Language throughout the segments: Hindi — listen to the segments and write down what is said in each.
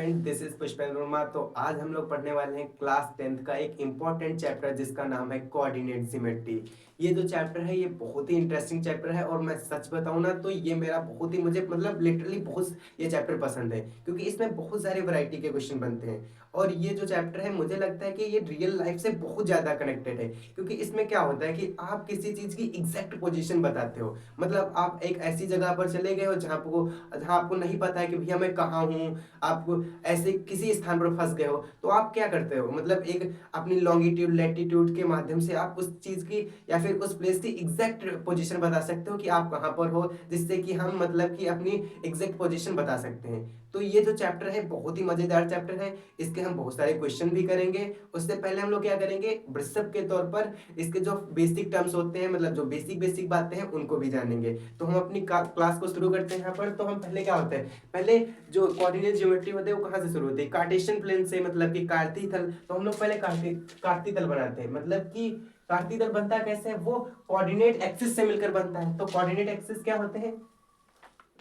Friend, this is Pushpendra Verma. तो आज हम लोग पढ़ने वाले हैं क्लास 10th का एक इम्पॉर्टेंट चैप्टर जिसका नाम है कोऑर्डिनेट ज्योमेट्री। ये जो चैप्टर है ये बहुत ही इंटरेस्टिंग चैप्टर है और मैं सच बताऊं ना तो ये मेरा बहुत ही मुझे मतलब लिटरली बहुत ये चैप्टर पसंद है क्योंकि इसमें बहुत सारे वैरायटी के क्वेश्चन बनते हैं। और ये जो चैप्टर है मुझे लगता है कि ये रियल लाइफ से बहुत ज़्यादा कनेक्टेड है क्योंकि इसमें क्या होता है कि आप किसी चीज़ की एग्जैक्ट पोजीशन बताते हो। मतलब आप एक ऐसी जगह पर चले गए हो जहाँ आपको नहीं पता है कि भैया मैं कहाँ हूँ। आप ऐसे किसी स्थान पर फंस गए हो तो आप क्या करते हो, मतलब एक अपनी लॉन्गिट्यूड लैटिट्यूड के माध्यम से आप उस चीज़ की या फिर उस प्लेस की एग्जैक्ट पोजीशन बता सकते हो कि आप कहाँ पर हो, जिससे कि हम मतलब कि अपनी एग्जैक्ट पोजीशन बता सकते हैं। तो ये जो चैप्टर है बहुत ही मज़ेदार चैप्टर है। इसके हम बहुत सारे क्वेश्चन भी करेंगे। उससे पहले हम लोग क्या करेंगे, ब्रिसअप के तौर पर इसके जो बेसिक टर्म्स होते हैं, मतलब जो बेसिक बेसिक बातें हैं उनको भी जानेंगे। तो हम अपनी क्लास को शुरू करते हैं। यहाँ पर तो हम पहले क्या होता है, पहले जो कोऑर्डिनेट ज्योमेट्री होते हैं वो कहाँ से शुरू होती है, कार्टेशियन प्लेन से, मतलब कि कार्ती तल। तो हम लोग पहले कार्ती तल बनाते हैं। मतलब कि कार्ती तल बनता है कैसे, वो कोऑर्डिनेट एक्सिस से मिलकर बनता है। तो कोऑर्डिनेट एक्सिस क्या होते हैं,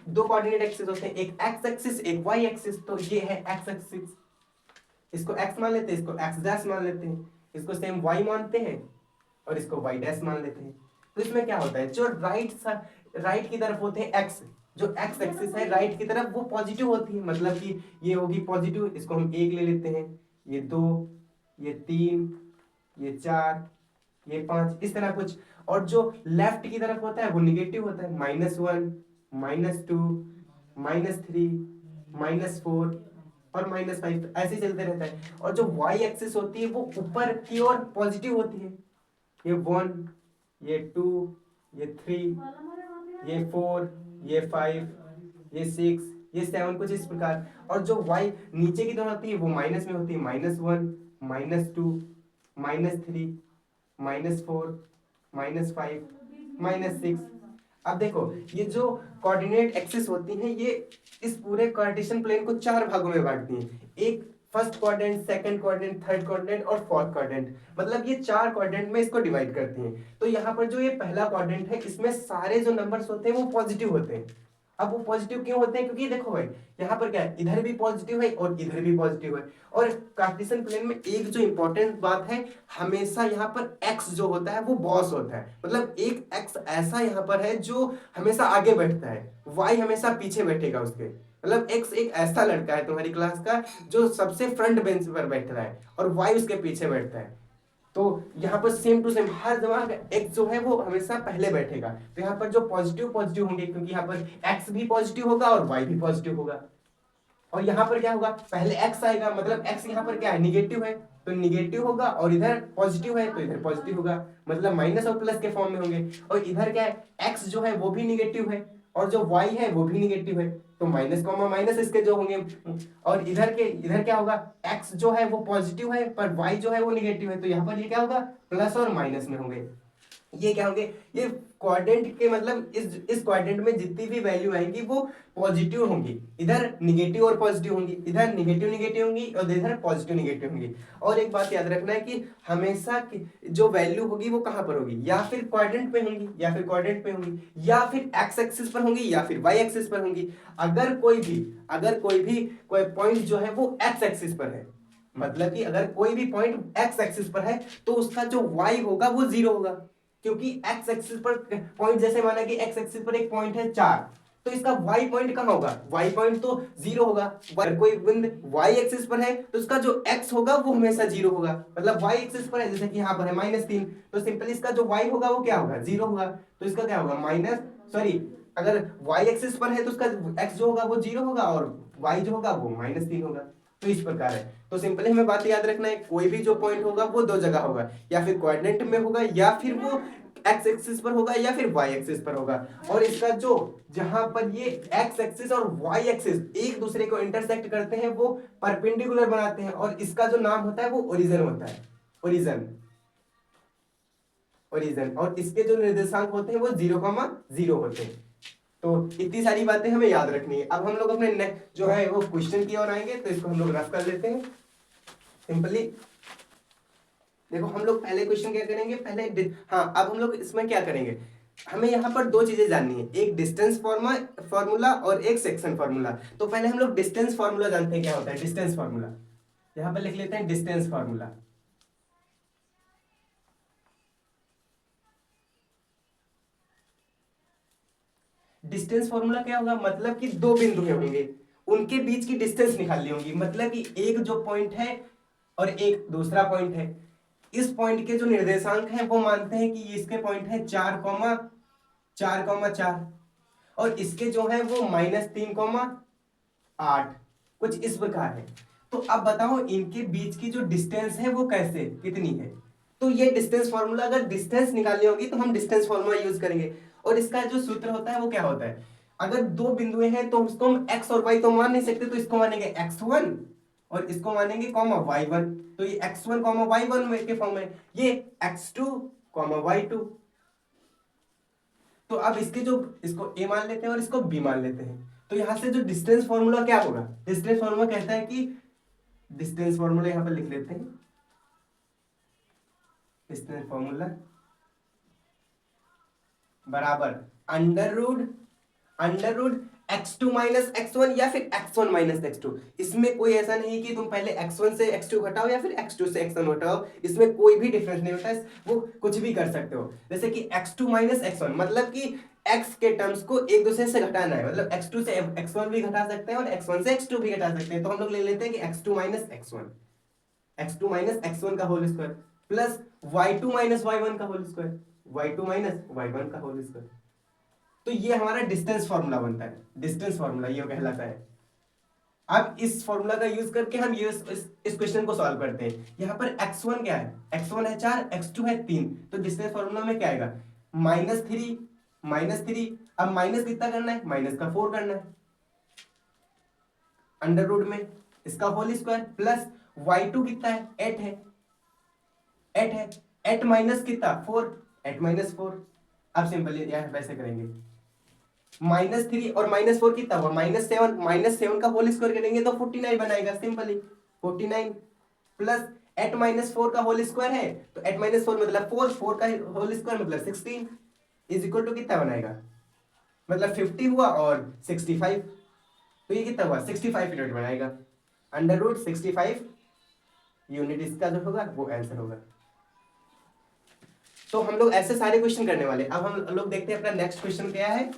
दो कोऑर्डिनेट एक्सिस होते हैं, एक एक्स एक्सिस एक वाई एक्सिस। तो ये है एक्स एक्सिस, इसको एक्स मान लेते हैं, इसको एक्स डैश मान लेते हैं, इसको सेम वाई मानते हैं और इसको वाई डैश मान लेते हैं। तो इसमें क्या होता है, जो राइट की तरफ होते हैं एक्स, जो एक्स एक्सिस है राइट की तरफ वो पॉजिटिव होती है। मतलब कि ये होगी पॉजिटिव, इसको हम एक ले लेते हैं, ये दो, ये तीन, ये चार, ये पांच, इस तरह कुछ। और जो लेफ्ट की तरफ होता है वो निगेटिव होता है, -1, -2, -3, -4 और -5, ऐसे चलते रहता है। और जो वाई एक्सिस होती है वो ऊपर की ओर पॉजिटिव होती है, ये 1, ये 2, ये 3, ये 4, ये 5, ये 6, ये 7, कुछ इस प्रकार। और जो वाई नीचे की तरफ होती है वो माइनस में होती है, -1, -2, -3, -4, -5, -6। अब देखो, ये जो कोऑर्डिनेट एक्सिस होती हैं ये इस पूरे कार्टेशियन प्लेन को चार भागों में बांटती हैं। एक first quadrant, second quadrant, third quadrant और फोर्थ क्वाड्रेंट, मतलब ये चार क्वाड्रेंट में इसको डिवाइड करती हैं। तो यहाँ पर जो ये पहला क्वाड्रेंट है इसमें सारे जो नंबर्स होते हैं वो पॉजिटिव होते हैं। अब वो पॉजिटिव क्यों होते हैं, क्योंकि देखो भाई यहाँ पर क्या है, इधर भी पॉजिटिव है और इधर भी पॉजिटिव है। और कार्टेशियन प्लेन में एक जो इंपॉर्टेंट बात है, हमेशा यहाँ पर x जो होता है वो बॉस होता है। मतलब एक x ऐसा यहाँ पर है जो हमेशा आगे बैठता है, y हमेशा पीछे बैठेगा उसके। मतलब x एक ऐसा लड़का है तुम्हारी क्लास का जो सबसे फ्रंट बेंच पर बैठ रहा है और y उसके पीछे बैठता है। तो यहाँ पर सेम टू सेम हर जगह x जो है वो हमेशा पहले बैठेगा। तो यहाँ पर जो पॉजिटिव पॉजिटिव होंगे, क्योंकि यहाँ पर x भी पॉजिटिव होगा और y भी पॉजिटिव होगा। और यहाँ पर क्या होगा, पहले x आएगा, मतलब x यहाँ पर क्या है, निगेटिव है तो निगेटिव होगा, और इधर पॉजिटिव है तो इधर पॉजिटिव होगा, मतलब माइनस और प्लस के फॉर्म में होंगे। और इधर क्या है, x जो है वो भी निगेटिव है और जो y है वो भी निगेटिव है, तो माइनस कॉमा माइनस इसके जो होंगे। और इधर क्या होगा, x जो है वो पॉजिटिव है पर y जो है वो निगेटिव है, तो यहाँ पर ये क्या होगा, प्लस और माइनस में होंगे। ये क्या होंगे, ये क्वाड्रेंट के मतलब इस क्वाड्रेंट में जितनी भी वैल्यू आएंगी वो पॉजिटिव होंगी। इधर निगेटिव और पॉजिटिव होंगी, इधर निगेटिव निगेटिव होंगी और इधर पॉजिटिव निगेटिव होंगी। और एक बात याद रखना है कि हमेशा जो वैल्यू होगी वो कहां पर होगी, या फिर क्वाड्रेंट पे होंगी या फिर क्वाड्रेंट पे होंगी, या फिर एक्स एक्सिस पर होंगी या फिर वाई एक्सिस पर होंगी। अगर कोई भी कोई पॉइंट जो है वो एक्स एक्सिस पर है, मतलब कि अगर कोई भी पॉइंट एक्स एक्सिस पर है तो उसका जो वाई होगा वो 0 होगा, क्योंकि एक्स एक्सिस पर पॉइंट, जैसे माना कि एक्स एक्सिस पर एक पॉइंट है 4, तो इसका वाई पॉइंट कहां होगा, वाई पॉइंट तो 0 होगा। अगर कोई बिंदु वाई एक्सिस पर है तो इसका जो एक्स होगा वो हमेशा 0 होगा। मतलब वाई एक्सिस पर है, जैसे कि यहाँ पर है -3, तो सिंपली इसका जो वाई होगा वो क्या होगा, 0 होगा। तो इसका क्या होगा, अगर वाई एक्सिस पर है तो उसका एक्स जो होगा वो 0 होगा और वाई जो होगा वो -3 होगा। तो इस प्रकार है। तो सिंपली हमें बात याद रखना है, कोई भी जो पॉइंट होगा वो दो जगह होगा, या फिर कोऑर्डिनेट में होगा या फिर वो एक्स एक्सिस पर होगा या फिर वाई एक्सिस पर होगा। और इसका जो जहां पर ये एक्स एक्सिस और वाई एक्सिस एक दूसरे को इंटरसेक्ट करते हैं वो परपेंडिकुलर बनाते हैं, और इसका जो नाम होता है वो ओरिजिन होता है। ओरिजिन ओरिजिन और इसके जो निर्देशांक होते हैं वो 0,0 होते हैं। तो इतनी सारी बातें हमें याद रखनी है। अब हम लोग अपने जो है वो क्वेश्चन की ओर आएंगे, तो इसको हम लोग रफ कर लेते हैं सिंपली। देखो हम लोग पहले क्वेश्चन क्या करेंगे, हाँ अब हम लोग इसमें क्या करेंगे, हमें यहाँ पर दो चीजें जाननी है, एक डिस्टेंस फॉर्मूला और एक सेक्शन फॉर्मूला। तो पहले हम लोग डिस्टेंस फॉर्मूला जानते हैं क्या होता है। डिस्टेंस फॉर्मूला यहाँ पर लिख लेते हैं, डिस्टेंस फॉर्मूला। डिस्टेंस फॉर्मूला क्या होगा, मतलब कि दो बिंदु होंगे, उनके बीच की डिस्टेंस निकालनी होगी। मतलब कि एक जो पॉइंट है और एक दूसरा पॉइंट है, इस पॉइंट के जो निर्देशांक हैं वो मानते हैं कि इसके पॉइंट है 4,4,4, और इसके जो है वो -3,8, कुछ इस प्रकार है। तो अब बताओ इनके बीच की जो डिस्टेंस है वो कैसे कितनी है। तो ये डिस्टेंस फॉर्मूला, अगर डिस्टेंस निकालनी होगी तो हम डिस्टेंस फॉर्मूला यूज करेंगे। और इसका जो सूत्र होता है वो क्या होता है, अगर दो बिंदुएं हैं तो उसको हम x और y तो मान नहीं सकते, तो इसको मानेंगे x1 और इसको मानेंगे y1। तो ये x1 y1 के फॉर्म में, ये x2 y2। तो अब इसके जो, इसको a मान लेते हैं और इसको b मान लेते हैं। तो यहां से जो डिस्टेंस फॉर्मूला क्या होगा, डिस्टेंस फॉर्मूला कहता है कि, डिस्टेंस फॉर्मूला यहां पर लिख लेते हैं, डिस्टेंस फॉर्मूला बराबर under root x2 minus x1 या फिर x1 माइनस x2। इसमें कोई ऐसा नहीं कि तुम पहले x1 से x2 घटाओ या फिर x2 से x1 घटाओ, इसमें कोई भी डिफरेंस नहीं होता है, वो कुछ भी कर सकते हो। जैसे कि x2 माइनस x1 मतलब कि x के टर्म्स को एक दूसरे से घटाना है, मतलब x2 से x1 भी घटा सकते हैं और x1 से x2 भी घटा सकते हैं। तो हम लोग ले लेते हैं कि x2 माइनस x1 का whole square plus y2 minus y1 का whole square, y2 minus y1 का होल स्क्वायर। तो ये हमारा डिस्टेंस फॉर्मूला बनता है, डिस्टेंस फॉर्मूला ये कहलाता है। अब इस फॉर्मूला का यूज करके हम ये इस क्वेश्चन को सॉल्व करते हैं। यहाँ पर x1 क्या है, x1 है 4, x2 है 3, तो डिस्टेंस फॉर्मूला में क्या आएगा, -3। अब माइनस कितना करना है, माइनस का 4 करना है, अंडर रूट में इसका होल स्क्वायर प्लस y2 कितना है, 8 है, 8 माइनस कितना 4, 8 माइनस 4। अब सिंपल यह वैसे करेंगे, -3 और -4 कितना हुआ, -7 का होल स्क्वायर करेंगे तो 49 बनाएगा, सिंपली 49 प्लस 8 - 4 का होल स्क्वायर है, तो 8 - 4 मतलब 4 का होल स्क्वायर मतलब 16 इज इक्वल टू कितना बनाएगा, मतलब 50 हुआ और 65, तो ये कितना हुआ 65 यूनिट बनाएगा। √65 यूनिट इसका जो होगा वो आंसर होगा। तो हम लोग ऐसे सारे क्वेश्चन करने वाले। अब हम लोग देखते हैं अपना नेक्स्ट क्वेश्चन क्या है।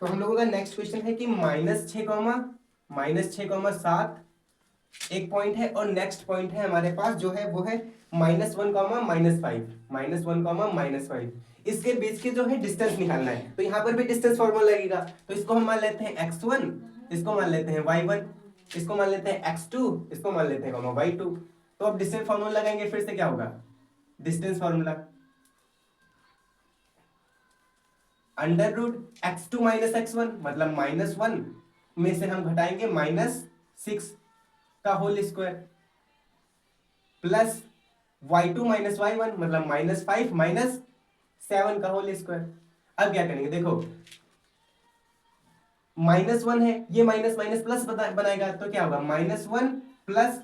तो हम लोगों का नेक्स्ट क्वेश्चन है कि -6, एक पॉइंट है और नेक्स्ट पॉइंट है हमारे पास जो है वो है -1, इसके बीच के जो है डिस्टेंस निकालना है। तो यहाँ पर भी डिस्टेंस फॉर्मूला लगेगा। तो इसको हम मान लेते हैं x1, इसको मान लेते हैं y1, इसको मान लेते हैं x2, इसको मान लेते हैं y2। तो अब डिस्टेंस फॉर्मूला लगाएंगे, फिर से क्या होगा, distance formula √x2 minus x1 मतलब -1 में से हम घटाएंगे -6 का whole square plus y2 minus y1 मतलब -5 -7 का होल स्क्वायर। अब क्या करेंगे, देखो -1 है, ये माइनस माइनस प्लस बनाएगा, तो क्या होगा -1 प्लस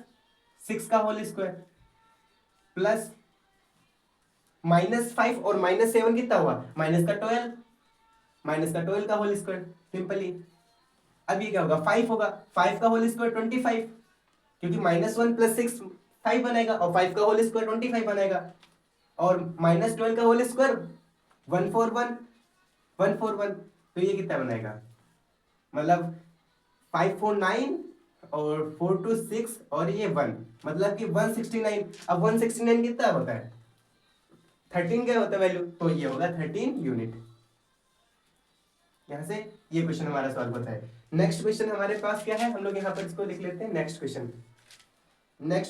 6 का होल स्क्वायर प्लस -5 और -7 कितना हुआ, -12 का होल स्क्वायर सिंपली। अब ये क्या होगा 5 होगा, 5 का होल स्क्वायर 25, क्योंकि -1 प्लस 6 5 बनेगा और 5 का होल स्क्वायर 25 बनेगा, और -12 का होल स्क्वायर 141 तो ये कितना बनाएगा, मतलब 5 4 9 और 4 2 6 और ये 1 मतलब कि 169। अब 169 कितना होता है, 13 क्या होता है वैल्यू, तो ये होगा 13 यूनिट। यहां से ये क्वेश्चन हमारा सॉल्व होता है। नेक्स्ट क्वेश्चन हमारे पास क्या है, हम लोग यहाँ पर इसको लिख लेते हैं। नेक्स्ट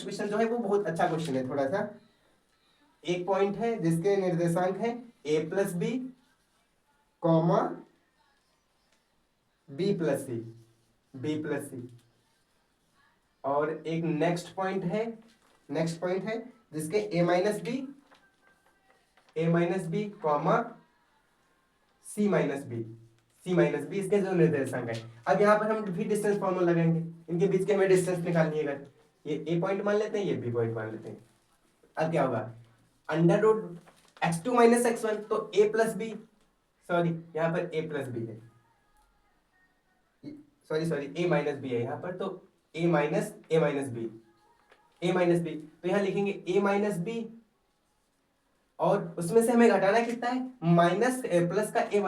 क्वेश्चन जो है वो बहुत अच्छा क्वेश्चन है। थोड़ा सा एक पॉइंट है जिसके निर्देशांक है a+b, b+c, और एक नेक्स्ट पॉइंट है जिसके a-b, c-b, सी माइनस बी इसके जो निर्देशांक है। अब यहाँ पर हम भी डिस्टेंस फॉर्मूला लगाएंगे, इनके बीच के हमें डिस्टेंस निकालनी है। अगर ये ए पॉइंट मान लेते हैं, ये बी पॉइंट मान लेते हैं। अब क्या होगा, under root x2 minus x1, तो ए प्लस बी, सॉरी यहाँ पर ए प्लस बी है, सॉरी ए माइनस बी है यहाँ पर, तो ए माइनस बी, ए माइनस बी, तो यहाँ लिखेंगे ए माइनस बी, और उसमें से हमें घटाना कितना है, माइनस प्लस का ए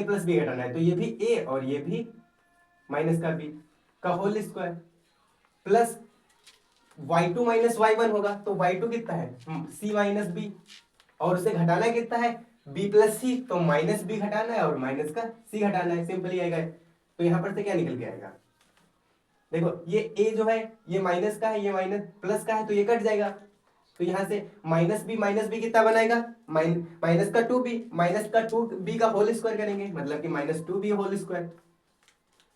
प्लस बी घटाना है, तो ये भी ए और ये भी माइनस का बी का whole square, plus y2 minus y1 होगा, तो y2 कितना है c माइनस बी, और उसे घटाना कितना है b प्लस सी, तो माइनस बी घटाना है और माइनस का c घटाना है, सिंपली आएगा। तो यहाँ पर से क्या निकल के आएगा, देखो ये a जो है ये माइनस का है, ये माइनस प्लस का है, तो ये कट जाएगा, तो यहाँ से माइनस बी कितना बनाएगा, माइनस का 2b, माइनस का 2b का होल स्क्वायर करेंगे, मतलब कि माइनस 2b होल स्क्वायर।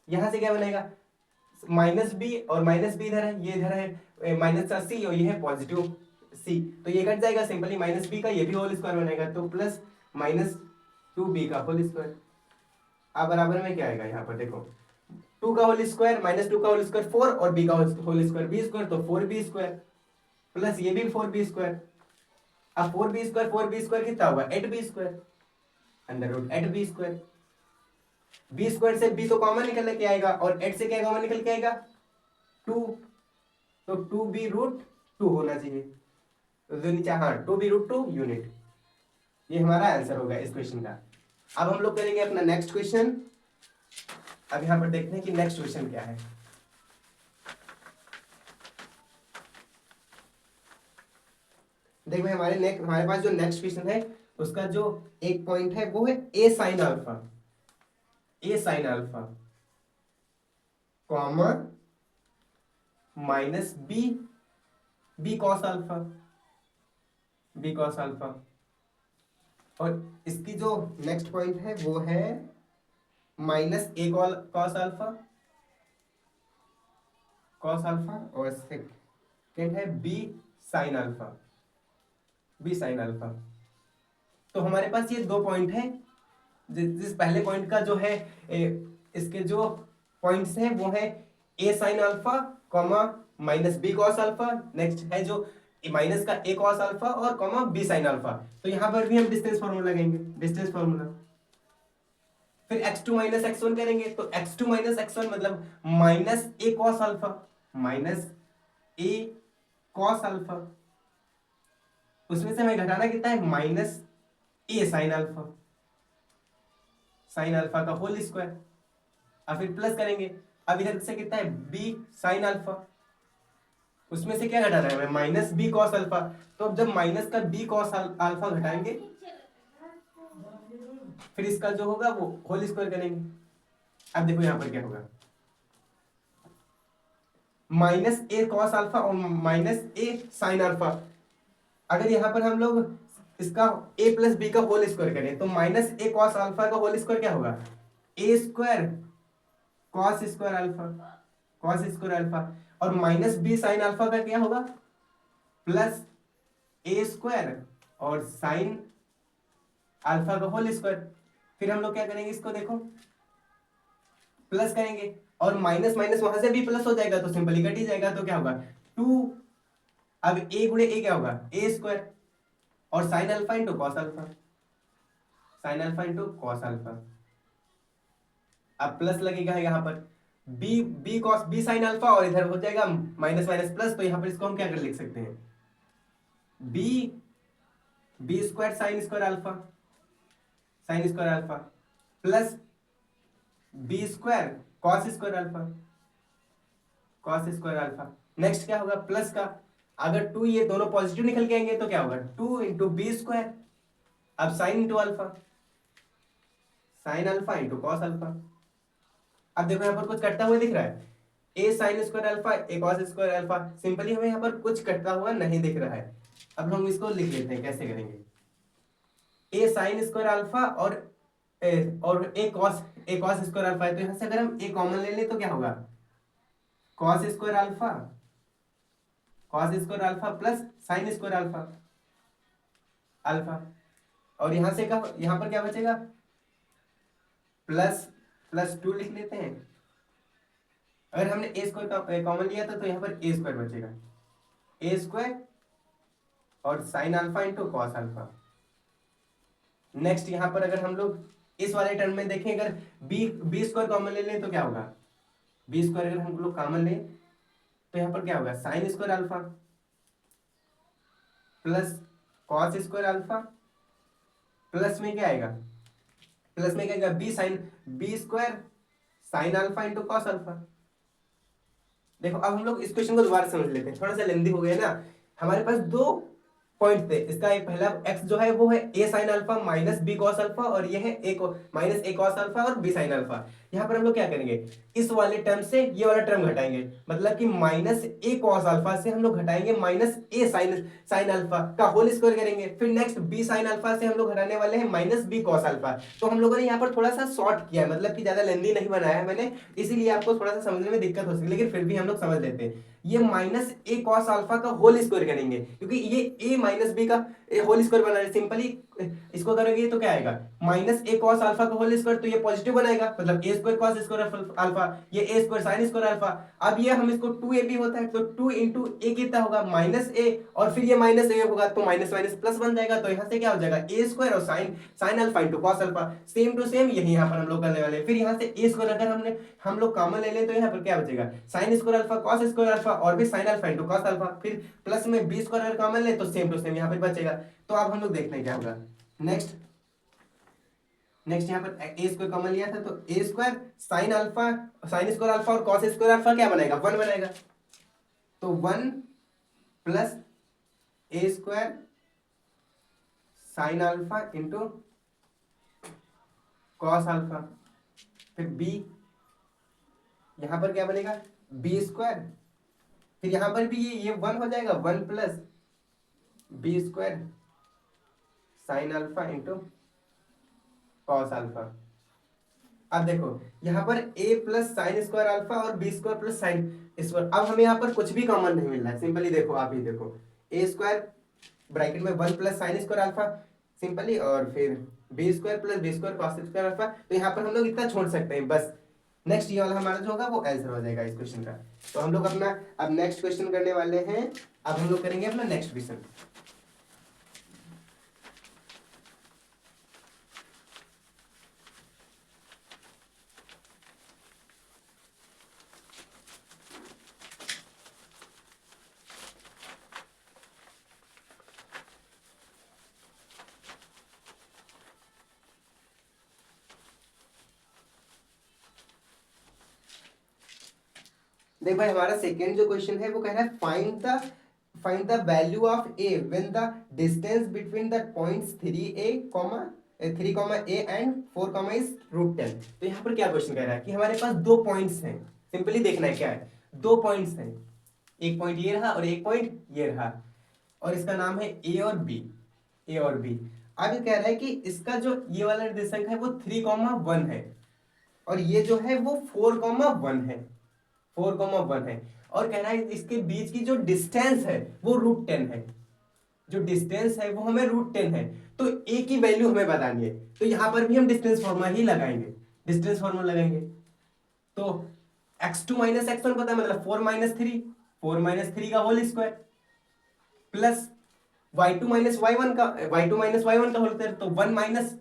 यहाँ से क्या बनेगा, माइनस बी और माइनस बी इधर है, ये इधर है माइनस का सी और ये है पॉजिटिव सी, तो ये कट जाएगा, सिंपली माइनस बी का ये भी होल स्क्वायर बनेगा, तो प्लस माइनस 2b का होल स्क्वायर। अब बराबर में क्या आएगा, यहाँ पर देखो 2 का होल स्क्वायर माइनस 2 का होल स्क्वायर 4 और b का होल स्क्वायर b स्क्वायर, तो 4b स्क्वायर, प्लस ये भी 4b स्क्वायर। अब 4b स्क्वायर कितना होगा 8b square, under root 8b square, b square से b तो कॉमन निकल के आएगा, और 8 से क्या कॉमन निकल के आएगा 2, तो 2b रूट 2 होना चाहिए, तो जो नीचे हाँ 2b रूट 2 यूनिट, ये हमारा आंसर होगा इस क्वेश्चन का। अब हम लोग करेंगे अपना नेक्स्ट क्वेश्चन। अब यहाँ पर देखते हैं कि नेक्स्ट क्वेश्चन क्या है। देखो हमारे पास जो नेक्स्ट क्वेश्चन है उसका जो एक पॉइंट है वो है a sine alpha comma minus b cos alpha, और इसकी जो नेक्स्ट पॉइंट है वो है माइनस ए कॉस अल्फा और सेकेंड है बी साइन अल्फा। तो हमारे पास ये दो पॉइंट है, जिस पहले पॉइंट का जो है इसके जो पॉइंट्स हैं वो है a sine alpha comma minus b cos alpha, next है जो माइनस का ए कॉस अल्फा और कॉमा बी साइन अल्फा। तो यहां पर भी हम डिस्टेंस फार्मूला लगाएंगे, डिस्टेंस फार्मूला, फिर x2 माइनस x1 करेंगे, तो x2 माइनस x1 मतलब माइनस ए कॉस अल्फा, उसमें से हमें घटाना कितना है माइनस ए साइन अल्फा का होल स्क्वायर, और फिर प्लस करेंगे। अब इधर से कितना है बी साइन अल्फा, उसमें से क्या घटाना है हमें माइनस बी कॉस अल्फा, तो अब जब माइनस का बी कॉस अल्फा घटाएंगे फिर इसका जो होगा वो होल स्क्वायर करेंगे। अब देखो यहां पर क्या होगा, माइनस ए कॉस अल्फा और माइनस ए साइन अल्फा, अगर यहां पर हम लोग इसका a प्लस बी का होल स्क्वायर करें तो माइनस ए कॉस अल्फा का होल स्क्वायर क्या होगा a square cos square alpha, और माइनस बी साइन अल्फा का क्या होगा प्लस ए स्क्वायर और साइन अल्फा का होल स्क्वायर। फिर हम लोग क्या करेंगे, इसको देखो प्लस करेंगे, और माइनस माइनस वहां से भी प्लस हो जाएगा तो सिंपली कट ही जाएगा, तो क्या होगा 2, अब a गुणे a क्या होगा ए स्क्वायर और sine alpha into cos alpha, अब प्लस लगेगा यहाँ पर b cos b sine alpha, और इधर हो जाएगा माइनस माइनस प्लस, तो यहाँ पर इसको हम क्या कर लिख सकते हैं b square sine square alpha plus b square cos square alpha. Next क्या होगा प्लस का, अगर 2 ये दोनों पॉजिटिव निकल के आएंगे तो क्या होगा 2 इंटू बी स्क्वायर, अब sine into alpha into cos alpha. अब देखो यहाँ पर कुछ कटता हुआ दिख रहा है, a sign square alpha A cos square alpha, simply हमें यहाँ पर कुछ कटता हुआ नहीं दिख रहा है। अब हम इसको लिख लेते हैं, कैसे करेंगे, ए साइन स्क्वायर अल्फा और ए कॉस स्क्वायर अल्फा है, तो यहाँ से अगर हम ए कॉमन ले लें तो क्या होगा cos square alpha plus sine square alpha, और यहाँ से क्या, यहाँ पर क्या बचेगा प्लस प्लस 2 लिख लेते हैं। अगर हमने ए स्क्वायर कॉमन लिया था तो यहाँ पर ए स्क्वायर बचेगा, ए स्क्वायर और sine alpha into cos alpha. Next यहाँ पर अगर हम लोग इस वाले टर्म में देखें, अगर बी स्क्वायर कॉमन ले लें तो क्या होगा, बी स्क्वायर अगर हम लोग कॉमन लें तो यहाँ पर क्या होगा, sine square alpha plus cos square alpha, plus में क्या आएगा, प्लस में क्या आएगा, b square sine alpha into cos alpha. देखो अब हम लोग इस क्वेश्चन को दोबारा समझ लेते हैं, थोड़ा सा लेंदी हो गया ना। हमारे पास दो पॉइंट थे, इसका एक पहला x जो है वो है a sine alpha minus b cos alpha, और ये है a minus a cos alpha और b साइन अल्फा। यहाँ पर हम लोग क्या करेंगे, इस वाले टर्म से ये वाला टर्म घटाएंगे, मतलब कि माइनस a कॉस अल्फा से हम लोग घटाएंगे माइनस a साइन अल्फा का होल स्क्वायर करेंगे। फिर नेक्स्ट b साइन अल्फा से हम लोग घटाने वाले हैं माइनस b कॉस अल्फा। तो हम लोगों ने यहाँ पर थोड़ा सा शॉर्ट किया है, मतलब कि ज्यादा लेंदी नहीं बनाया है मैंने, इसीलिए आपको थोड़ा सा समझने में दिक्कत हो सकती है, लेकिन फिर भी हम लोग समझ लेते हैं। ये माइनस ए कॉस अल्फा का होल स्क्वायर करेंगे, क्योंकि ये ए माइनस बी का होल स्क्वायर बना है। सिंपली इसको करेंगे तो क्या आएगा, माइनस ए कॉस अल्फा का होल स्क्वायर, तो ये पॉजिटिव बनाएगा, मतलब ए स्क्वायर कॉस स्क्वायर अल्फा, ये ए स्क्वायर साइन स्क्वायर अल्फा। अब ये हम इसको 2ab होता है, तो 2 इंटू ए कितना होगा, माइनस ए, और फिर ये माइनस ए होगा तो माइनस माइनस प्लस बन जाएगा। तो यहाँ से क्या हो जाएगा, ए स्क्वायर और sine alpha into cos alpha, same to same यही यहाँ पर हम लोग करने वाले हैं। फिर यहाँ से ए स्क्वायर अगर हम लोग कॉमन ले लें तो यहाँ पर क्या बचेगा, sign square alpha cos square alpha और भी sign alpha into cos alpha, फिर प्लस में बी स्क्वायर अगर कॉमन ले तो सेम टू सेम यहाँ पर बचेगा। तो अब हम लोग देखते हैं क्या होगा। नेक्स्ट यहाँ पर ए स्क्वायर कॉमन लिया था तो a square sine square alpha और कॉस स्क्वायर अल्फा क्या बनेगा, 1 बनेगा। तो 1 plus a square sine alpha into cos alpha, फिर बी, यहां पर क्या बनेगा, बी स्क्वायर, फिर यहां पर भी ये 1 हो जाएगा, 1 plus b square sine alpha into cos alpha. अब देखो यहाँ पर a plus sine square alpha और b square plus sine square, अब हमें यहाँ पर कुछ भी कॉमन नहीं मिल रहा है। सिंपली देखो, आप ही देखो, a स्क्वायर ब्रैकेट में 1 plus sine square alpha simply, और फिर b square plus b square cos square alpha. तो यहाँ पर हम लोग इतना छोड़ सकते हैं बस। नेक्स्ट ये वाला हमारा जो होगा वो आंसर हो जाएगा इस क्वेश्चन का। तो हम लोग अपना अब नेक्स्ट क्वेश्चन करने वाले हैं। अब हम लोग करेंगे अपना नेक्स्ट क्वेश्चन। देख भाई, हमारा सेकेंड जो क्वेश्चन है वो कह रहा है find the value of A when the distance between the points 3 A and 4 is √10। तो यहाँ पर क्या क्वेश्चन कह रहा है कि हमारे पास दो पॉइंट्स हैं, सिंपली देखना है क्या है, दो पॉइंट्स हैं, एक पॉइंट ये रहा और एक पॉइंट ये रहा, और इसका नाम है ए और बी, ए और बी। अब ये कह रहा है कि इसका जो ये वाला निर्देशांक है वो 3,1 है, और ये जो है वो 4,1 है, 4,1 है, और कह रहा है इसके बीच की जो डिस्टेंस है वो √10 है, जो डिस्टेंस है वो हमें √10 है। तो ए की वैल्यू हमें बतानी है, तो यहां पर भी हम डिस्टेंस फॉर्मूला ही लगाएंगे, डिस्टेंस फॉर्मूला लगाएंगे। तो x2 माइनस x1 पता है, मतलब 4 - 3 का whole square, plus y2 minus y1 का होल स्क्वायर, तो 1 माइनस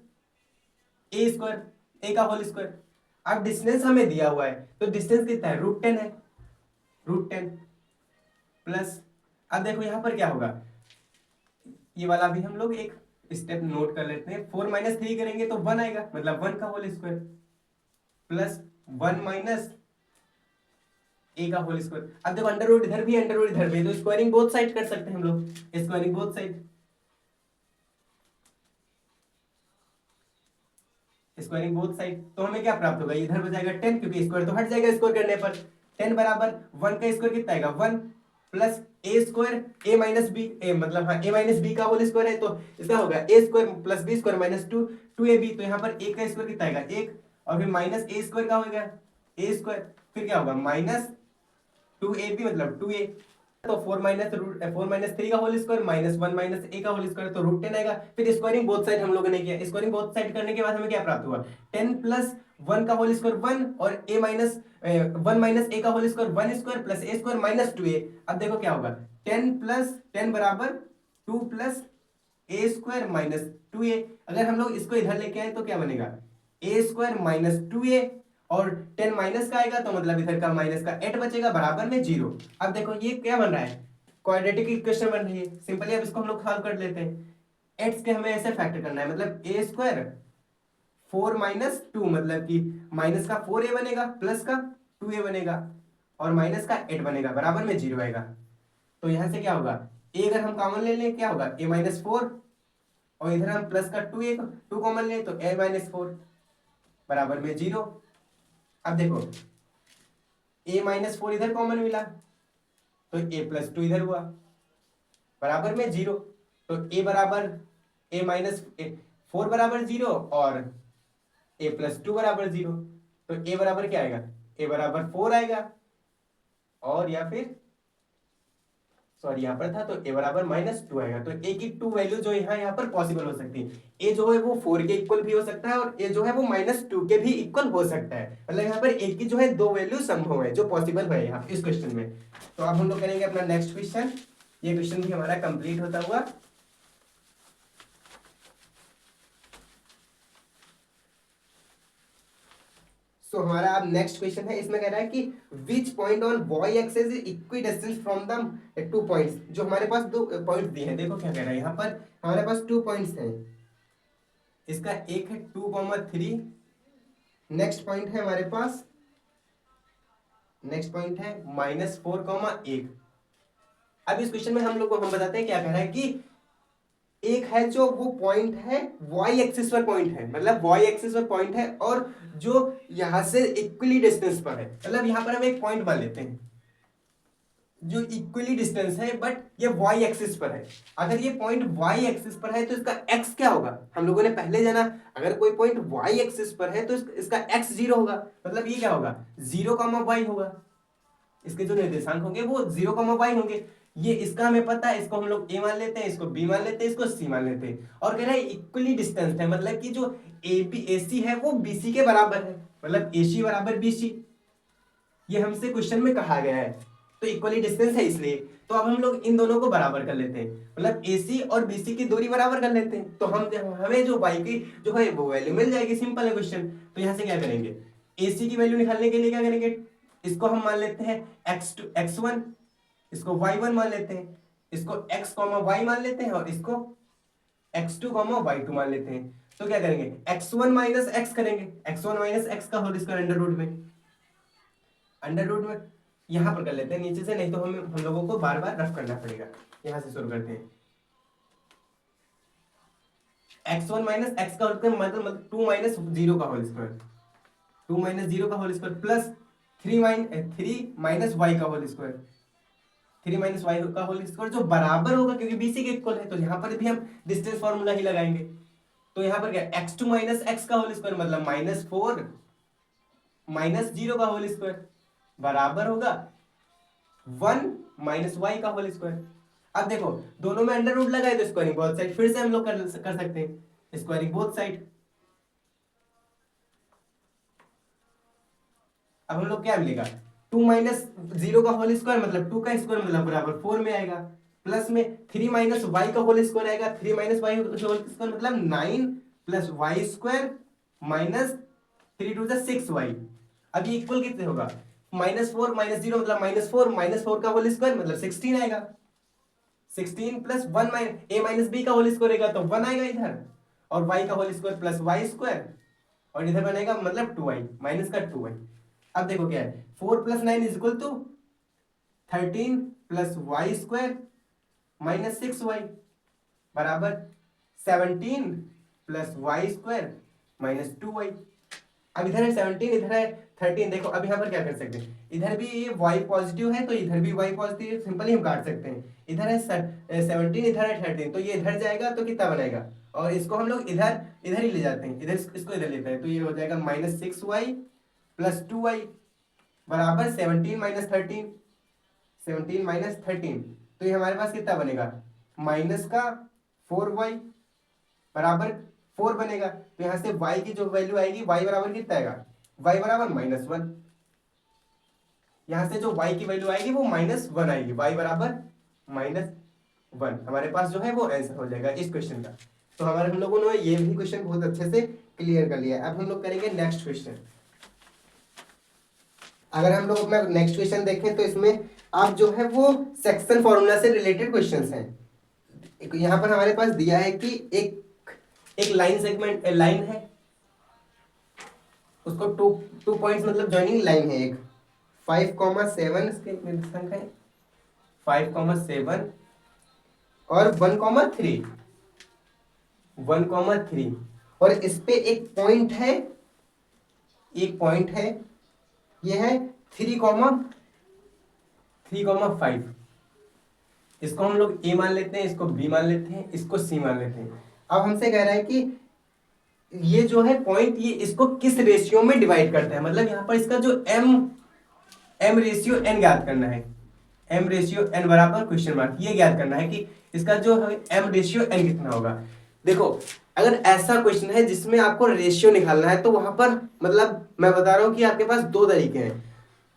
ए स्क्वायर, ए का होल स्क्वायर। अब डिस्टेंस हमें दिया हुआ है, तो डिस्टेंस कितना है, √10 है, √10 प्लस, अब देखो यहां पर क्या होगा, ये वाला भी हम लोग एक स्टेप नोट कर लेते हैं। 4 - 3 करेंगे तो 1 आएगा, मतलब 1 का होल स्क्वायर, प्लस 1 माइनस ए का होल स्क्वायर। अब देखो अंडर रूट इधर भी है, अंडर रूट इधर भी है, तो स्क्वायरिंग बोथ साइड कर सकते हैं हम लोग, squaring both side, squaring both side. तो हमें क्या प्राप्त होगा, इधर बचाएगा 10, क्योंकि स्क्वायर तो हट जाएगा स्क्वायर करने पर। 10 बराबर 1 का स्क्वायर कितना आएगा, 1 plus a square a minus b, a मतलब हाँ ए माइनस बी का होल स्क्वायर है, तो इसका होगा a square plus b square minus 2ab। तो यहाँ पर ए का स्क्वायर कितना आएगा 1, और फिर माइनस ए स्क्वायर का हो गया ए स्क्वायर, फिर क्या होगा माइनस 2ab मतलब 2a, तो 4 - 3 का होल स्क्वायर -1 - a का होल स्क्वायर तो √10 आएगा। फिर स्क्वायरिंग बोथ साइड हम लोगों ने किया, स्क्वायरिंग बोथ साइड करने के बाद हमें क्या प्राप्त हुआ, 10 प्लस 1 का होल स्क्वायर 1 और a माइनस 1 माइनस a का whole square 1 square plus a square minus 2a। अब देखो क्या होगा, 10 प्लस 10 बराबर 2 plus a square minus 2a। अगर हम लोग इसको इधर लेके आए तो क्या बनेगा, a स्क्वायर माइनस 2a और 10 माइनस का आएगा तो मतलब इधर का माइनस का 8 बचेगा बराबर में 0। अब देखो ये क्या बन रहा है, क्वाड्रेटिक इक्वेशन बन रही है। सिंपली अब इसको हम लोग सॉल्व कर लेते हैं। एक्स के हमें ऐसे फैक्टर करना है, मतलब a स्क्वायर 4 माइनस 2 मतलब कि माइनस का 4a बनेगा प्लस का 2a बनेगा और माइनस का 8 बनेगा बराबर में 0 आएगा। तो यहां से क्या होगा, a अगर हम कॉमन ले लें क्या होगा, a माइनस 4 और इधर हम प्लस का 2 कॉमन लें तो a माइनस 4 बराबर में 0। अब देखो a माइनस 4 इधर कॉमन मिला तो a प्लस 2 इधर हुआ बराबर में 0। तो a बराबर a माइनस 4 बराबर 0 और a प्लस 2 बराबर 0। तो a बराबर क्या आएगा, a बराबर 4 आएगा और या फिर सॉरी यहाँ पर था तो a बराबर -2 आएगा। तो a की 2 वैल्यू जो यहाँ पर पॉसिबल हो सकती है। a जो है वो 4 के इक्वल भी हो सकता है और a जो है वो -2 के भी इक्वल हो सकता है। मतलब यहाँ पर a की जो है 2 वैल्यू संभव है जो पॉसिबल है यहाँ इस क्वेश्चन में। तो अब हम लोग करेंगे अपना नेक्स्ट क्वेश्चन। ये क्वेश्चन भी हमारा कंप्लीट होता हुआ। सो हमारा अब नेक्स्ट क्वेश्चन है, इसमें कह रहा है कि which point on y axis is equidistance from the 2 points. जो हमारे पास 2 पॉइंट्स दिए हैं, देखो क्या कह रहा है यहाँ पर, हमारे पास 2 पॉइंट्स हैं। इसका एक है 2,3, नेक्स्ट पॉइंट है हमारे पास, नेक्स्ट पॉइंट है -4,1। अब इस क्वेश्चन में हम लोग को हम बताते हैं क्या कह रहा है कि एक है जो वो पॉइंट है वाई एक्सिस पर पॉइंट है, मतलब वाई एक्सिस पर पॉइंट है और जो यहां से इक्वली डिस्टेंस पर है। मतलब यहां पर हम एक पॉइंट मान लेते हैं जो इक्वली डिस्टेंस है बट ये वाई एक्सिस पर है। अगर ये पॉइंट वाई एक्सिस पर है तो इसका एक्स क्या होगा, हम लोगों ने पहले जाना, अगर कोई पॉइंट वाई एक्सिस पर है तो इसका एक्स 0 होगा। मतलब ये क्या होगा, 0,y होगा। इसके जो निर्देशांक होंगे वो 0,y होंगे। ये इसका हमें पता है, इसको हम लोग a मान लेते हैं, इसको b मान लेते हैं, इसको c मान लेते हैं। और कह रहा है इक्वली डिस्टेंस है, मतलब कि जो AC है वो BC के बराबर है, मतलब AC बराबर BC। ये हमसे क्वेश्चन में कहा गया है, तो इक्वली डिस्टेंस है इसलिए। तो अब हम लोग इन दोनों को बराबर कर लेते हैं, मतलब AC और BC की दूरी बराबर कर लेते हैं। तो हमें जो y की जो है वो वैल्यू मिल जाएगी। सिंपल है क्वेश्चन। तो यहाँ से क्या करेंगे, AC की वैल्यू निकालने के लिए क्या करेंगे, इसको हम मान लेते हैं x1, इसको y1 मान लेते हैं, इसको x, y मान लेते हैं और इसको x2, y2 मान लेते हैं। तो क्या करेंगे, x1 माइनस x करेंगे, x1 माइनस x का होल स्क्वायर अंडर रूट में यहां पर कर लेते हैं नीचे से, नहीं तो हम लोगों को बार बार रफ करना पड़ेगा। यहां से शुरू करते हैं, x1 माइनस x का होल स्क्वायर मतलब 2 माइनस 0 का होल स्क्वायर, 2 माइनस 0 का whole square plus 3 minus y का होल स्क्वायर, 3 माइनस वाई का होल स्क्वायर जो बराबर होगा क्योंकि BC के इक्वल है। तो यहां पर भी हम डिस्टेंस फार्मूला ही लगाएंगे। तो यहां पर क्या, x2 माइनस x का होल स्क्वायर मतलब -4 माइनस 0 का होल स्क्वायर बराबर होगा 1 माइनस वाई का होल स्क्वायर। अब देखो दोनों में अंडर रूट लगाए तो स्क्वायरिंग बोथ साइड फिर से हम लोग कर सकते हैं, स्क्वायरिंग बोथ साइड। अब हम लोग क्या मिलेगा, 2 माइनस 0 का होल स्क्वायर मतलब 2 का स्क्वायर मतलब बराबर 4 में आएगा, प्लस में 3 माइनस वाई का होल स्क्वायर आएगा, 3 माइनस वाई होल स्क्वायर मतलब 9 plus y square minus 3 two 6y। अब ये इक्वल कितने होगा, -4 -0 मतलब -4 का होल स्क्वायर मतलब 16 आएगा, 16 प्लस 1 a माइनस बी का होल स्क्वायर आएगा तो 1 आएगा इधर, और y का whole square plus y square और इधर बनेगा मतलब 2y माइनस का 2y। अब देखो क्या है, 4 plus 9 is equal to 13 plus y square minus 6y बराबर 17 plus y square minus 2y। अब इधर है 17, इधर है 13। देखो अब यहाँ पर क्या कर सकते हैं, इधर भी ये y पॉजिटिव है तो इधर भी y पॉजिटिव है, सिंपली हम काट सकते हैं। इधर है 17, इधर है 13, तो ये इधर जाएगा तो कितना बनेगा, और इसको हम लोग इधर इधर ही ले जाते हैं, इधर इसको इधर लेते हैं तो ये हो जाएगा -6y प्लस 2y बराबर 17 माइनस 13, 17 माइनस 13, तो ये हमारे पास कितना बनेगा, माइनस का 4y बराबर 4 बनेगा। तो यहाँ से y की जो वैल्यू आएगी, y बराबर कितना आएगा, y बराबर -1। यहाँ से जो y की वैल्यू आएगी वो -1 आएगी, y बराबर -1 हमारे पास जो है वो आंसर हो जाएगा इस क्वेश्चन का। तो हमारे हम लोगों ने ये भी क्वेश्चन बहुत अच्छे से क्लियर कर लिया है। अब हम लोग करेंगे नेक्स्ट क्वेश्चन। अगर हम लोग अपना नेक्स्ट क्वेश्चन देखें तो इसमें आप जो है वो सेक्शन फॉर्मूला से रिलेटेड क्वेश्चंस हैं। यहाँ पर हमारे पास दिया है कि एक लाइन सेगमेंट लाइन है, उसको टू पॉइंट्स मतलब जॉइनिंग लाइन है एक 5,7 इसके निर्देशांक है 5,7 और 1,3 1,3 और इस पे एक पॉइंट है ये है 3,5। इसको हम लोग ए मान लेते हैं, इसको बी मान लेते हैं, इसको सी मान लेते हैं। अब हमसे कह रहा है कि ये जो है पॉइंट, ये इसको किस रेशियो में डिवाइड करता है, मतलब यहाँ पर इसका जो एम रेशियो एन ज्ञात करना है, एम रेशियो एन बराबर क्वेश्चन मार्क, ये ज्ञात करना है कि इसका जो है एम रेशियो एन कितना होगा। देखो अगर ऐसा क्वेश्चन है जिसमें आपको रेशियो निकालना है तो वहां पर मतलब मैं बता रहा हूं कि आपके पास दो तरीके हैं।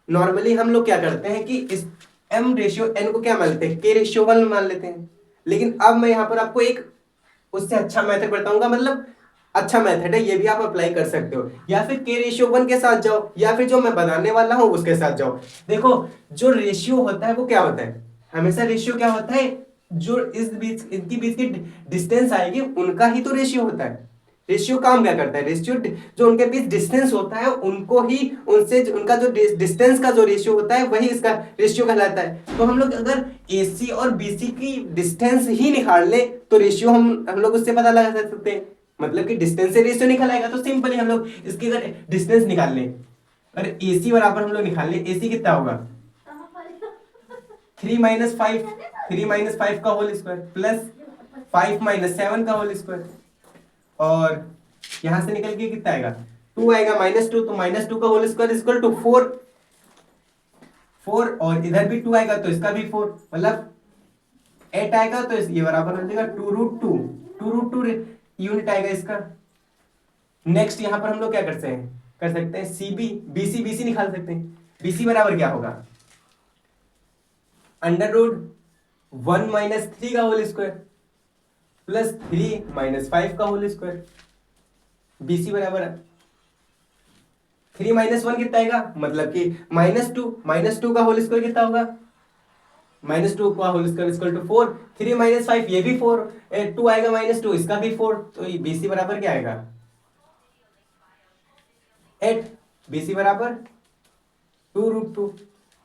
नॉर्मली हम लोग क्या करते हैं कि इस एम रेशियो एन को क्या मान लेते हैं, के रेशियो 1 मान लेते हैं। लेकिन अब मैं यहाँ पर आपको एक उससे अच्छा मेथड बताऊंगा, मतलब अच्छा मेथड है, ये भी आप अप्लाई कर सकते हो। या फिर के रेशियो 1 के साथ जाओ, या फिर जो मैं बताने वाला हूं उसके साथ जाओ। देखो जो रेशियो होता है वो क्या होता है, हमेशा रेशियो क्या होता है, जो इनकी बीच की डिस्टेंस आएगी उनका ही तो रेशियो होता है। रेशियो काम क्या करता है, रेशियो जो उनके बीच डिस्टेंस होता है उनको ही उनसे उनका जो डिस्टेंस का जो रेशियो होता है वही इसका रेशियो कहलाता है। तो हम लोग अगर AC और BC की डिस्टेंस ही निकाल ले तो रेशियो हम लोग उससे पता लगा सकते हैं। मतलब कि डिस्टेंस से रेशियो निकल आएगा, तो सिंपली हम लोग इसकी अगर डिस्टेंस निकाल लें, अगर AC बराबर हम लोग निकाल लें, AC कितना होगा 3 - 5 का होल स्क्वायर प्लस 5 - 7 का होल स्क्वायर, और यहां से निकल के कितना आएगा 2 आएगा -2, तो -2 का होल स्क्वायर इक्वल टू 4 और इधर भी 2 आएगा तो इसका भी 4 मतलब 8 आएगा, तो ये बराबर हो जाएगा 2√2 यूनिट आएगा इसका। नेक्स्ट यहां पर हम लोग क्या कर सकते हैं BC निकाल सकते हैं। BC बराबर क्या होगा √1 - 3 का होल स्क्वायर प्लस 3 - 5 का होल स्क्वायर। BC बराबर 3 - 1 कितना आएगा, मतलब कि -2 का होल स्क्वायर कितना होगा, -2 का होल स्क्वायर इक्वल टू 4, 3 - 5 ये भी 4, 2 आएगा -2 इसका भी 4, तो ये BC बराबर क्या आएगा 8। BC बराबर 2√2।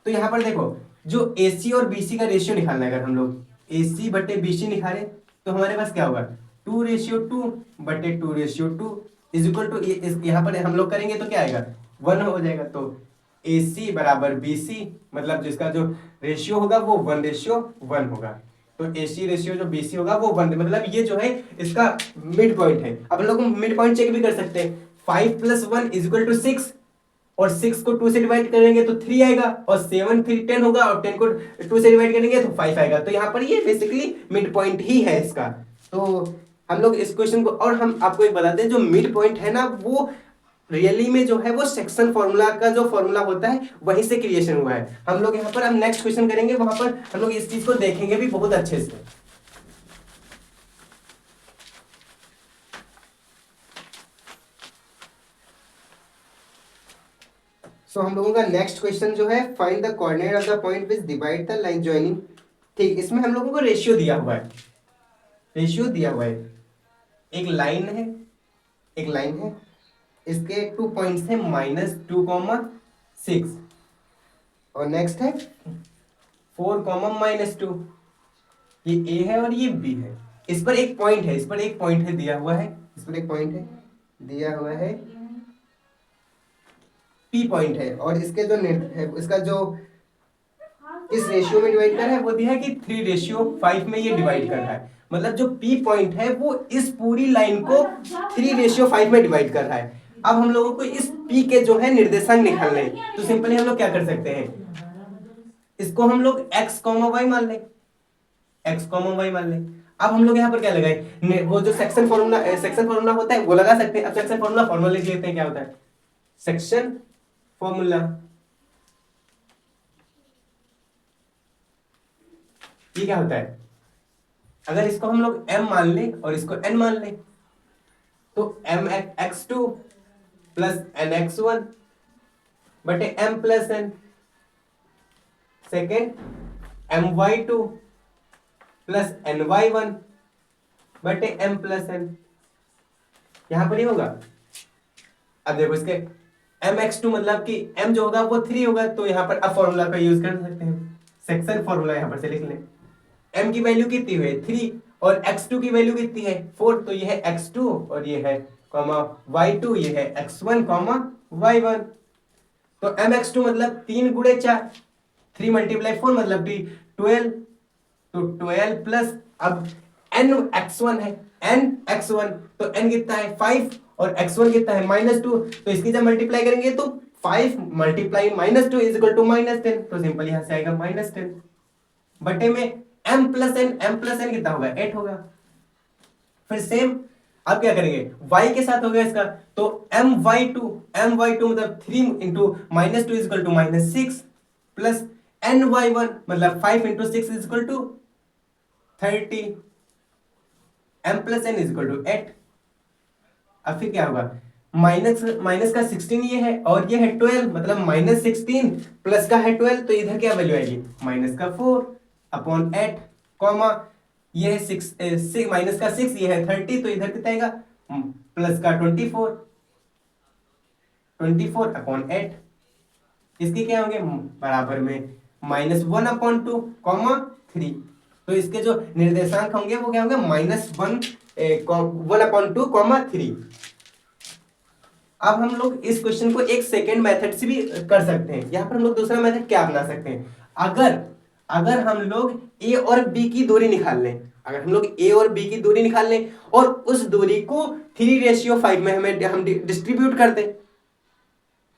तो यहां पर देखो जो AC और BC का रेशियो निकालना है, अगर हम लोग AC बटे BC निकालें तो हमारे पास क्या होगा 2:2 बटे 2:2 इज इक्वल टू, यहाँ पर हम लोग करेंगे तो क्या आएगा 1 हो जाएगा। तो AC बराबर BC मतलब जिसका जो रेशियो होगा वो 1:1 होगा। तो AC रेशियो जो BC होगा वो 1, मतलब ये जो है इसका मिड पॉइंट है। अब हम लोग मिड पॉइंट चेक भी कर सकते हैं, 5 + 1 = 6 और 6 को 2 से डिवाइड करेंगे तो 3 आएगा, और 7 फिर 10 होगा, और 10 को 2 से डिवाइड करेंगे तो 5 आएगा। तो यहाँ पर ये बेसिकली मिड पॉइंट ही है इसका। तो हम लोग इस क्वेश्चन को, और हम आपको एक बताते हैं जो मिड पॉइंट है ना वो रियली में जो है वो सेक्शन फॉर्मूला का जो फॉर्मूला होता है वहीं से क्रिएशन हुआ है। हम लोग यहाँ पर हम नेक्स्ट क्वेश्चन करेंगे, वहां पर हम लोग इस चीज को देखेंगे भी बहुत अच्छे से। सो हम लोगों का नेक्स्ट क्वेश्चन जो है find the coordinate of the point which divide the line joining. ठीक, इसमें हम लोगों को रेशियो दिया हुआ है, एक लाइन है, इसके 2 पॉइंट्स हैं -2, 6 और नेक्स्ट है 4, -2। ये A है और ये B है। इस पर एक पॉइंट है दिया हुआ है, P पॉइंट है, और इसके जो नेट है इसका जो इस रेशियो में डिवाइड कर रहा है वो दिया है कि 3:5 में ये डिवाइड कर रहा है। मतलब जो P पॉइंट है वो इस पूरी लाइन को 3:5 में डिवाइड कर रहा है। अब हम लोगों को इस P के जो है निर्देशांक निकालने हैं, तो सिंपली हम लोग क्या कर सकते हैं, इसको हम लोग x कॉमा वाई मान लें, x कॉमा वाई मान लें। अब हम लोग यहाँ पर क्या लगाए, वो जो सेक्शन फॉर्मूला होता है वो लगा सकते हैं। अब सेक्शन फॉर्मूला लिख लेते हैं, क्या होता है सेक्शन फॉर्मूला। ये क्या होता है, अगर इसको हम लोग m मान लें और इसको n मान लें तो mx2 प्लस nx1 बटे m plus n, second my2 plus ny1 बटे m प्लस n, यहां पर ही होगा। अब देखो इसके mx2 मतलब कि m जो होगा वो 3 होगा, तो यहां पर अब फॉर्मूला का यूज कर सकते हैं, सेक्शन फॉर्मूला यहां पर से लिख लें। m की वैल्यू कितनी है 3 और x2 की वैल्यू कितनी है 4, तो ये है x2 और ये है कॉमा y2, ये है x1 कॉमा y1। तो mx2 मतलब 3 गुणे 4, 3 मल्टीप्लाई 4 मतलब 12, तो 12 प्लस अब nx1 है, nx1 तो n कितना है 5 और x1 कितना है -2, तो इसकी जब मल्टीप्लाई करेंगे तो 5 मल्टीप्लाई -2 इज इक्वल टू -10, तो सिंपल यहां से आएगा -10 बटे में m प्लस n कितना होगा 8 होगा। फिर सेम अब क्या करेंगे y के साथ हो गया इसका, तो my2 मतलब 3 into -2 is equal to -6 plus ny1 मतलब 5 into 6 is equal to 30, m plus n is equal to 8। अब फिर क्या होगा, माइनस का 16 ये है और ये है 12, मतलब -16 प्लस का है 12, तो इधर क्या वैल्यू आएगी माइनस का 4 अपॉन 8 कॉमा ये है 6 माइनस का 6 ये है 30, तो इधर कितना आएगा प्लस का 24 अपॉन 8, इसके क्या होंगे बराबर में -1 अपॉन 2 कॉमा 3, तो इसके जो निर्देशांक होंगे वो क्या होंगे -1 अपॉन 2 कॉमा 3। अब हम लोग इस क्वेश्चन को एक सेकेंड मेथड से भी कर सकते हैं। यहां पर हम लोग दूसरा मेथड क्या अपना सकते हैं, अगर हम लोग ए और बी की दूरी निकाल लें, अगर हम लोग ए और बी की दूरी निकाल लें और उस दूरी को 3:5 में हम डिस्ट्रीब्यूट कर दें,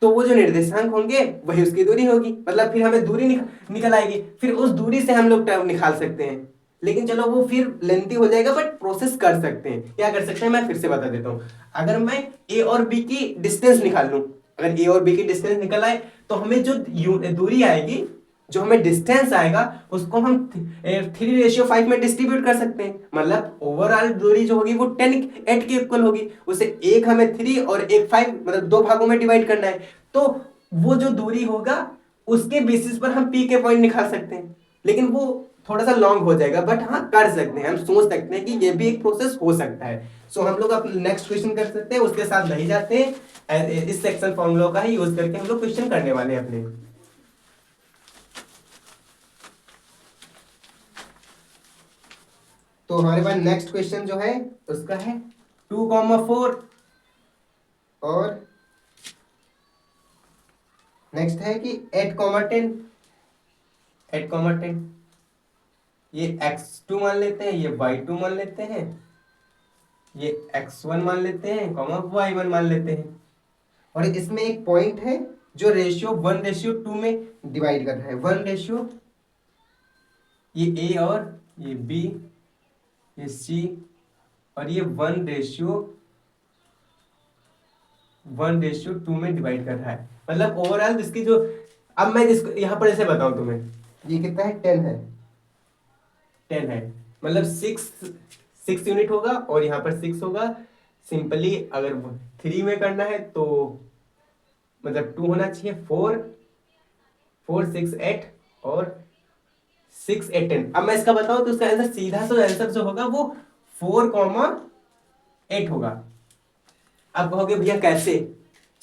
तो वो जो निर्देशांक होंगे वही उसकी दूरी होगी, मतलब फिर हमें दूरी निकल आएगी, फिर उस दूरी से हम लोग टर्म निकाल सकते हैं। लेकिन चलो वो फिर लेंथी हो जाएगा, बट प्रोसेस कर सकते हैं। क्या कर सकते हैं मैं फिर से बता देता हूं। अगर मैं ए और बी की डिस्टेंस निकाल लूं, अगर ए और बी की डिस्टेंस निकल आए तो हमें जो दूरी आएगी, जो हमें डिस्टेंस आएगा उसको हम 3:5 में डिस्ट्रीब्यूट कर सकते हैं, मतलब ओवरऑल दूरी जो होगी वो 8 के इक्वल होगी। उसे एक हमें 3 और एक 5 मतलब 2 भागों में डिवाइड करना है, तो वो जो दूरी होगा उसके बेसिस पर हम पी के पॉइंट निकाल सकते हैं। लेकिन वो थोड़ा सा लॉन्ग हो जाएगा, बट हाँ कर सकते हैं, हम सोच सकते हैं कि ये भी एक प्रोसेस हो सकता है। सो हम लोग अब नेक्स्ट क्वेश्चन कर सकते हैं, उसके साथ नहीं जाते हैं, इस सेक्शन फॉर्मूला का ही यूज करके हम लोग क्वेश्चन करने वाले हैं अपने। तो हमारे पास नेक्स्ट क्वेश्चन जो है उसका है 2,4 और नेक्स्ट है कि 8,10 ये x2 मान लेते हैं, ये y2 मान लेते हैं, ये x1 मान लेते हैं कॉमा y1 मान लेते हैं, और इसमें एक पॉइंट है जो रेशियो 1:2 में डिवाइड कर रहा है। 1 ये a और ये b ये c और ये 1:2 में डिवाइड कर रहा है, मतलब ओवरऑल इसकी जो, अब मैं इसको यहाँ पर ऐसे बताऊं तुम्हें, ये कितना है 10 है, मतलब 6 यूनिट होगा और यहाँ पर 6 होगा। सिंपली अगर 3 में करना है तो मतलब 2 होना चाहिए, 4 6 8 और 6 8 10। अब मैं इसका बताऊं तो उसका आंसर सीधा सा आंसर जो होगा वो 4,8 होगा। अब कहोगे भैया कैसे,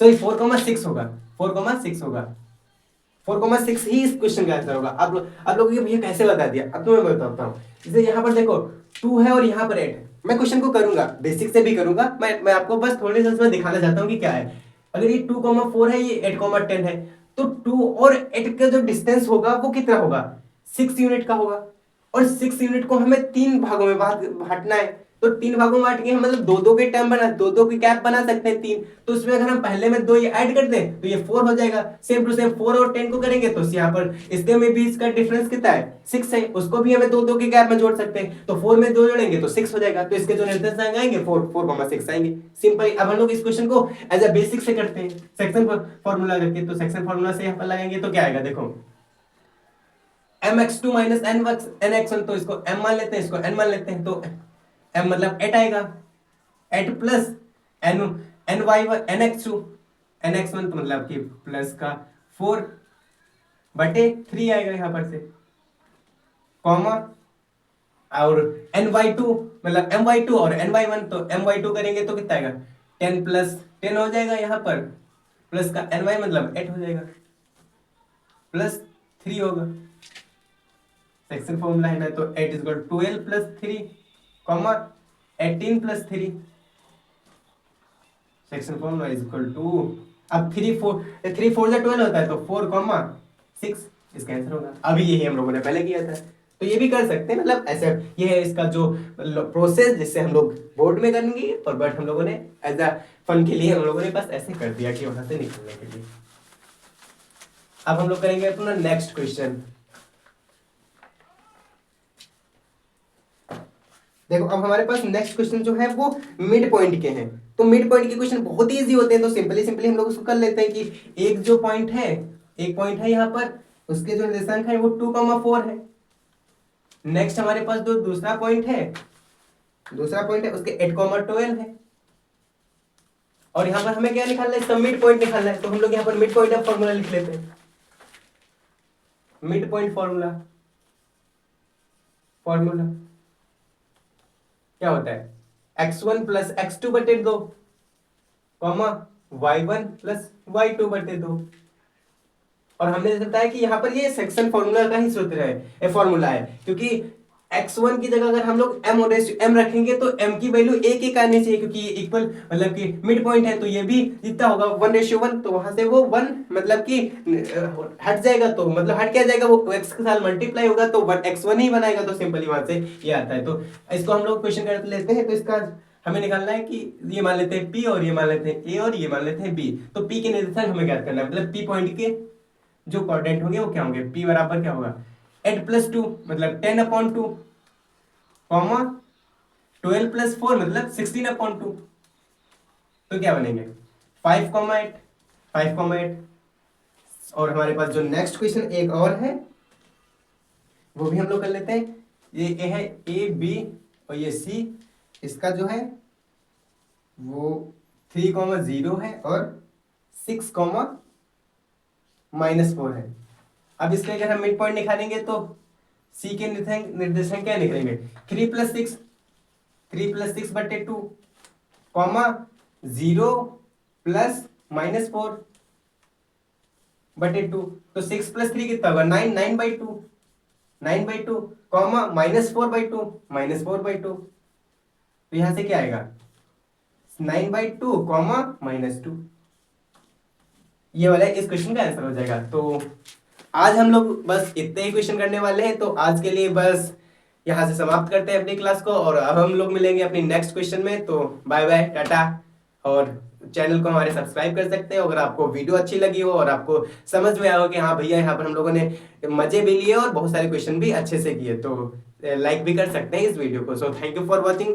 सॉरी 4,6 होगा, 4,6 ही इस क्वेश्चन का आंसर होगा। अब लोग ये भैया कैसे बता दिया, अब तो मैं बताता हूँ। जैसे यहाँ पर देखो 2 है और यहाँ पर 8 है, मैं क्वेश्चन को करूंगा बेसिक से भी करूंगा, मैं आपको बस थोड़ी सी इसमें दिखाना चाहता हूँ कि क्या है। अगर ये 2,4 है, ये 8,10 है, तो 2 और 8 का जो डिस्टेंस होगा वो कितना होगा 6 यूनिट का होगा, और 6 यूनिट को हमें 3 भागों में बांटना है, तो 3 भागों में बांट के हम मतलब दो दो के टर्म बना, दो दो की कैप बना सकते हैं 3। तो उसमें अगर हम पहले में 2 ये ऐड कर दें तो ये 4 हो जाएगा। सेम टू सेम 4 और 10 को करेंगे तो यहाँ पर इसके में भी इसका डिफरेंस कितना है, 6 है, उसको भी हमें दो दो के गैप में जोड़ सकते हैं। तो 4 में 2 जोड़ेंगे तो 6 हो जाएगा। तो इसके जो निर्देशांक आएंगे 4,6 आएंगे। सिंपल। अब हम लोग इस क्वेश्चन को एज अ बेसिक से करते हैं, सेक्शन फॉर्मूला करके। तो सेक्शन फॉर्मूला से यहाँ पर लगाएंगे तो क्या आएगा, देखो mx2 माइनस nx1, तो इसको m मान लेते हैं, इसको n मान लेते हैं। तो m मतलब 8 आएगा, 8 प्लस nx2 nx1 तो मतलब कि प्लस का 4 बटे 3 आएगा यहाँ पर से, कॉमा और ny2 मतलब my2 और ny1, तो my2 करेंगे तो कितना आएगा, 10 प्लस 10 हो जाएगा यहाँ पर, प्लस का ny मतलब 8 हो जाएगा, प्लस 3 होगा। सेक्शन फॉर्मूला है ना, तो 8 is equal 12 plus 3 comma 18 plus 3। Section formula is equal to, अब 3 4 जा 12 होता है, तो 4 कॉमा 6 इसका आंसर होगा। अभी यही हम लोगों ने पहले किया था, तो ये भी कर सकते हैं। मतलब ऐसे ये है इसका जो प्रोसेस जिससे हम लोग बोर्ड में करेंगे, और बट हम लोगों ने एज अ फन के लिए हम लोगों ने बस ऐसे कर दिया कि वहां से निकलने के लिए। अब हम लोग करेंगे अपना नेक्स्ट क्वेश्चन। देखो अब हमारे पास नेक्स्ट क्वेश्चन जो है वो मिड पॉइंट के हैं। तो मिड पॉइंट के क्वेश्चन बहुत ही इजी होते हैं, तो सिंपली हम लोग उसको कर लेते हैं कि एक जो पॉइंट है, एक पॉइंट है यहाँ पर, उसके जो निर्देशांक है वो 2,4 है। नेक्स्ट हमारे पास जो दूसरा पॉइंट है उसके 8,12 है। और यहाँ पर हमें क्या निकालना है, इसका मिड पॉइंट निकालना है। तो हम लोग यहाँ पर मिड पॉइंट का फॉर्मूला लिख लेते हैं। मिड पॉइंट फॉर्मूला क्या होता है, x1 प्लस x2 बटे 2 कॉमा y1 प्लस y2 बटे 2। और हमने बताया कि यहाँ पर ये सेक्शन फॉर्मूला का ही सूत्र है, फॉर्मूला है, क्योंकि x1 की जगह अगर हम लोग m रखेंगे तो m की वैल्यू एक ही आनी चाहिए, क्योंकि ये इक्वल मतलब कि मिड पॉइंट है। तो ये भी जितना होगा 1:1, तो वहां से वो 1 मतलब कि हट जाएगा, तो मतलब हट क्या जाएगा, वो x के साथ मल्टीप्लाई होगा तो x1 ही बनाएगा। तो सिंपली वहां से ये आता है। तो इसको हम लोग क्वेश्चन कर लेते हैं। तो इसका हमें निकालना है कि ये मान लेते हैं p और ये मान लेते हैं a और ये मान लेते हैं b। तो p के निर्देशांक हमें ज्ञात करना है, मतलब p पॉइंट के जो कोऑर्डिनेट होंगे वो क्या होंगे, p बराबर क्या होगा 8 प्लस 2 मतलब 10/2 कॉमा 12 प्लस 4 मतलब 16/2। तो क्या बनेंगे 5,8 और हमारे पास जो नेक्स्ट क्वेश्चन एक और है वो भी हम लोग कर लेते हैं। ये ए है, ए बी और ये सी, इसका जो है वो 3,0 है और 6,-4 है। अब इसके अगर हम मिड पॉइंट निकालेंगे तो सी के निर्देशांक क्या निकलेंगे, 3 प्लस 6 बटे 2 कॉमा 0 प्लस -4 बटे 2। तो 6 प्लस 3 कितना होगा 9, 9/2 कॉमा -4/2 तो यहां से क्या आएगा 9/2 कॉमा -2। ये वाला इस क्वेश्चन का आंसर हो जाएगा। तो आज हम लोग बस इतने ही क्वेश्चन करने वाले हैं। तो आज के लिए बस यहाँ से समाप्त करते हैं अपनी क्लास को, और अब हम लोग मिलेंगे अपनी नेक्स्ट क्वेश्चन में। तो बाय बाय, टाटा। और चैनल को हमारे सब्सक्राइब कर सकते हो अगर आपको वीडियो अच्छी लगी हो और आपको समझ में आया हो कि हाँ भैया यहाँ पर हम लोगों ने मजे भी लिए और बहुत सारे क्वेश्चन भी अच्छे से किए, तो लाइक भी कर सकते हैं इस वीडियो को। So thank you for watching.